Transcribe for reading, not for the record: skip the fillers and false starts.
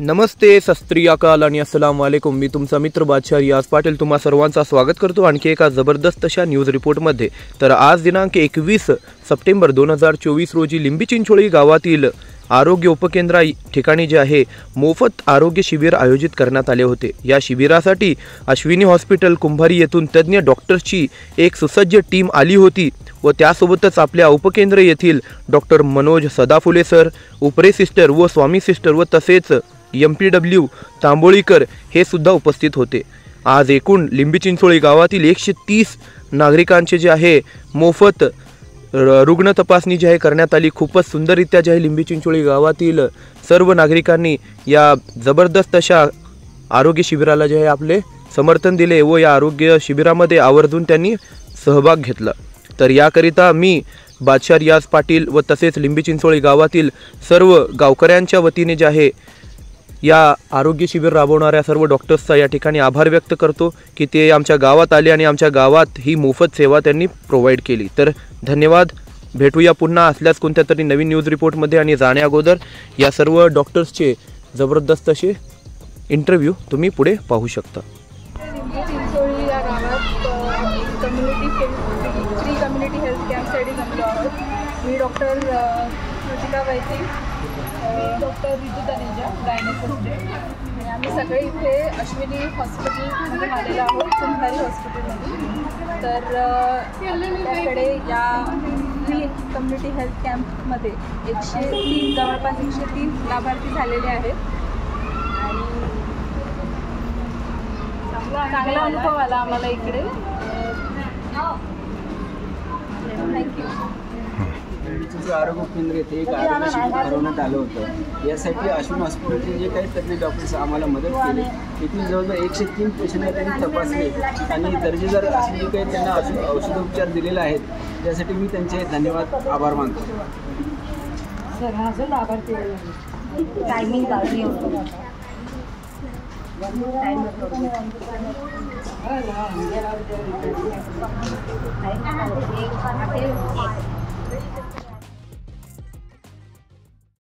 नमस्ते, सत श्री अकाल आणि अस्सलाम वालेकुम। मी तुमचा मित्र बादशाह रियाज पाटील तुम्हा सर्वांचा स्वागत करतो आणखी एका जबरदस्त अशा न्यूज रिपोर्टमध्ये। तर आज दिनांक 21 सप्टेंबर 2024 रोजी लिंबी चिंचोळी गावातील आरोग्य उपकेंद्रा ठिकाणी जे आहे मोफत आरोग्य शिबिर आयोजित करण्यात आले होते। या शिबिरासाठी अश्विनी हॉस्पिटल कुंभारी येथून तज्ञ डॉक्टर्सची एक सुसज्ज टीम आली होती व त्यासोबतच आपल्या उपकेंद्र येथील डॉक्टर मनोज सदाफुले सर, उपरे सिस्टर व स्वामी सिस्टर व तसेच MPW तांबोळीकर हे सुद्धा उपस्थित होते। आज एकूण लिंबी चिंचोळी गावातील 130 नागरिकांचे जे आहे मोफत रुग्ण तपासणी जी आहे करण्यात आली। खूपच सुंदररित्या जे आहे लिंबी चिंचोळी गावातील सर्व नागरिकांनी या जबरदस्त अशा आरोग्य शिबिराला जे आहे आपले समर्थन दिले व या आरोग्य शिबिरामध्ये आवर्जून त्यांनी सहभाग घेतला। तर याकरिता मी बादशाह रियाज पाटील व तसेच लिंबी चिंचोळी गावातील सर्व गावकऱ्यांच्या वतीने जे आहे या आरोग्य शिबिर राबवणाऱ्या सर्व डॉक्टर्सचा या ठिकाणी आभार व्यक्त करतो की ते आमच्या गावात आले आणि आमच्या गावात ही मोफत सेवा त्यांनी प्रोव्हाइड केली। तर धन्यवाद। भेटूया पुन्हा असल्यास कोणत्या तरी नवीन न्यूज रिपोर्टमध्ये आणि जाण्या अगोदर या सर्व डॉक्टर्सचे जबरदस्त असे इंटरव्ह्यू तुम्ही पुढे पाहू शकता। चिंचोळी या गावात कम्युनिटी हेल्थ कॅम्पसाठी जमलो आहोत। मी डॉक्टर कृतिका वैती, डॉक्टर रितू तनेजा गायनेकोलॉजिस्ट आणि आम्ही सगळे इथे अश्विनी हॉस्पिटलमध्ये आलेलो आहोत, कुंभारी हॉस्पिटलमध्ये। तर आपल्याकडे या फ्री कम्युनिटी हेल्थ कॅम्पमध्ये 130 जवळपास 130 लाभार्थी झालेले आहेत आणि चांगला अनुभव आला आम्हाला इकडे। थँक्यू। आरोग्य केंद्र येथे एक आरोग्य शिबिर भरवण्यात आलं होतं। यासाठी अश्विनी हॉस्पिटलचे जे काही तज्ञ डॉक्टर्स आम्हाला मदत केली, इथून जवळजवळ 103 पेशंटला त्यांनी तपासले आणि दर्जेदार असे जे काही त्यांना औषधोपचार दिलेले आहेत, त्यासाठी मी त्यांचे धन्यवाद आभार मानतो। टाइमिंग